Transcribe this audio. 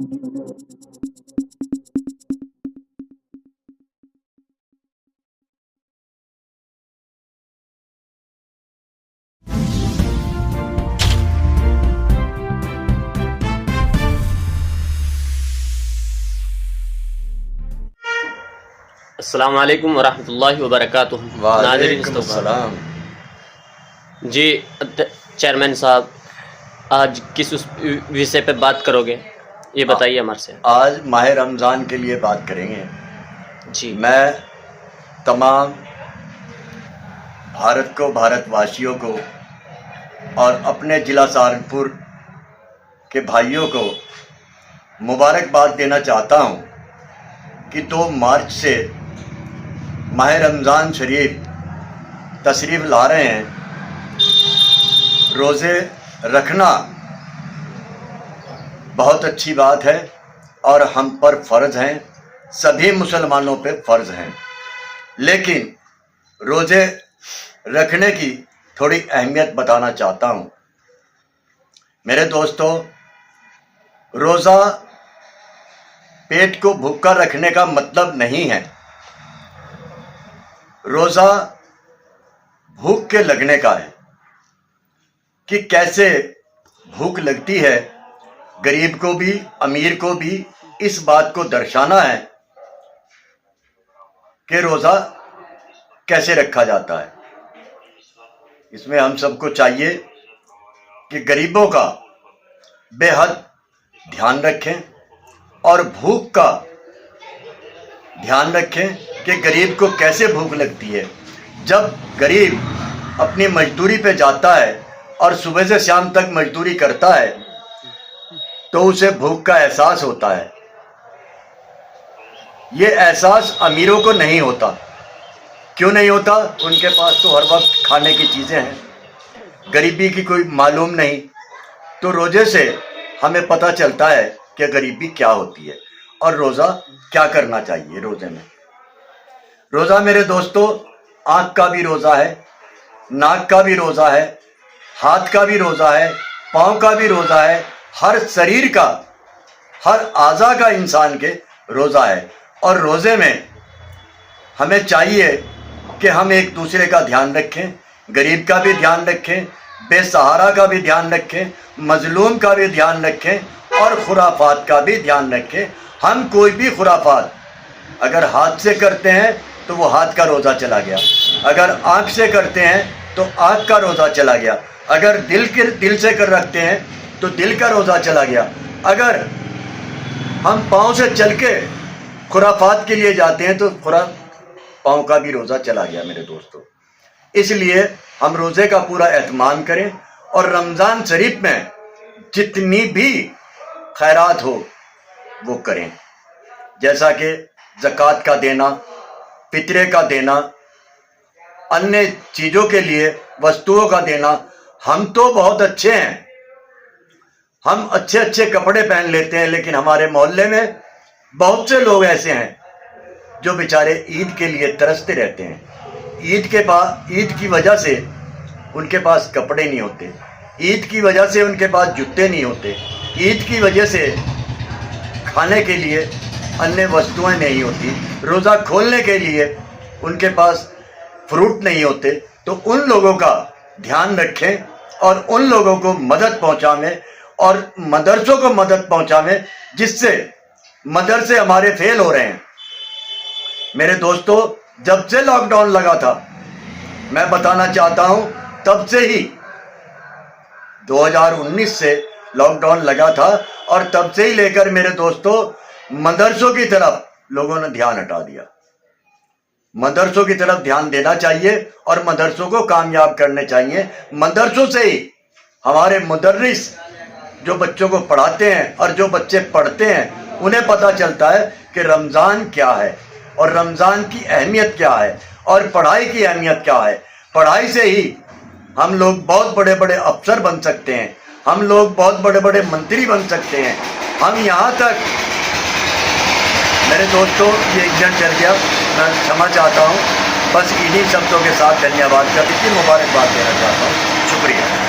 अस्सलाम वालेकुम वरहमतुल्लाहि वबरकातुहू। वालेकुम अस्सलाम। जी चेयरमैन साहब, आज किस उस विषय पे बात करोगे, ये बताइए हमारे से। आज माह रमज़ान के लिए बात करेंगे। जी, मैं तमाम भारत को, भारतवासियों को और अपने ज़िला सहारनपुर के भाइयों को मुबारकबाद देना चाहता हूँ कि 2 मार्च से माह रमज़ान शरीफ तशरीफ़ ला रहे हैं। रोज़े रखना बहुत अच्छी बात है और हम पर फ़र्ज़ हैं, सभी मुसलमानों पे फ़र्ज़ हैं। लेकिन रोज़े रखने की थोड़ी अहमियत बताना चाहता हूँ। मेरे दोस्तों, रोज़ा पेट को भूखा रखने का मतलब नहीं है। रोज़ा भूख के लगने का है कि कैसे भूख लगती है। गरीब को भी, अमीर को भी इस बात को दर्शाना है कि रोज़ा कैसे रखा जाता है। इसमें हम सबको चाहिए कि गरीबों का बेहद ध्यान रखें और भूख का ध्यान रखें कि गरीब को कैसे भूख लगती है। जब गरीब अपनी मजदूरी पे जाता है और सुबह से शाम तक मजदूरी करता है तो उसे भूख का एहसास होता है। ये एहसास अमीरों को नहीं होता। क्यों नहीं होता? उनके पास तो हर वक्त खाने की चीज़ें हैं, गरीबी की कोई मालूम नहीं। तो रोज़े से हमें पता चलता है कि गरीबी क्या होती है और रोज़ा क्या करना चाहिए। रोज़े में रोज़ा मेरे दोस्तों आँख का भी रोज़ा है, नाक का भी रोज़ा है, हाथ का भी रोज़ा है, पाँव का भी रोज़ा है, हर शरीर का, हर आज़ा का इंसान के रोज़ा है। और रोज़े में हमें चाहिए कि हम एक दूसरे का ध्यान रखें, गरीब का भी ध्यान रखें, बेसहारा का भी ध्यान रखें, मजलूम का भी ध्यान रखें और खुराफात का भी ध्यान रखें। हम कोई भी खुराफात अगर हाथ से करते हैं तो वो हाथ का रोज़ा चला गया, अगर आँख से करते हैं तो आँख का रोज़ा चला गया, अगर दिल से कर रखते हैं तो दिल का रोज़ा चला गया, अगर हम पाँव से चल के खुराफात के लिए जाते हैं तो पाँव का भी रोज़ा चला गया मेरे दोस्तों। इसलिए हम रोज़े का पूरा एहतमाम करें और रमज़ान शरीफ में जितनी भी खैरात हो वो करें, जैसा कि ज़कात का देना, फितरे का देना, अन्य चीज़ों के लिए वस्तुओं का देना। हम तो बहुत अच्छे हैं, हम अच्छे अच्छे कपड़े पहन लेते हैं, लेकिन हमारे मोहल्ले में बहुत से लोग ऐसे हैं जो बेचारे ईद के लिए तरसते रहते हैं। ईद की वजह से उनके पास कपड़े नहीं होते, ईद की वजह से उनके पास जूते नहीं होते, ईद की वजह से खाने के लिए अन्य वस्तुएं नहीं होती, रोज़ा खोलने के लिए उनके पास फ्रूट नहीं होते। तो उन लोगों का ध्यान रखें और उन लोगों को मदद पहुंचावें और मदरसों को मदद पहुंचावें, जिससे मदरसे हमारे फेल हो रहे हैं। मेरे दोस्तों, जब से लॉकडाउन लगा था, मैं बताना चाहता हूं, तब से ही 2019 से लॉकडाउन लगा था और तब से ही लेकर मेरे दोस्तों मदरसों की तरफ लोगों ने ध्यान हटा दिया। मदरसों की तरफ ध्यान देना चाहिए और मदरसों को कामयाब करने चाहिए। मदरसों से ही हमारे मुदर्रिस जो बच्चों को पढ़ाते हैं और जो बच्चे पढ़ते हैं उन्हें पता चलता है कि रमज़ान क्या है और रमज़ान की अहमियत क्या है और पढ़ाई की अहमियत क्या है। पढ़ाई से ही हम लोग बहुत बड़े बड़े अफसर बन सकते हैं, हम लोग बहुत बड़े बड़े मंत्री बन सकते हैं। हम यहाँ तक, मेरे दोस्तों ये एक जन चल गया, मैं क्षमा चाहता हूँ। बस इन्हीं शब्दों के साथ धन्यवाद का, इतनी मुबारकबाद देना चाहता हूँ। शुक्रिया।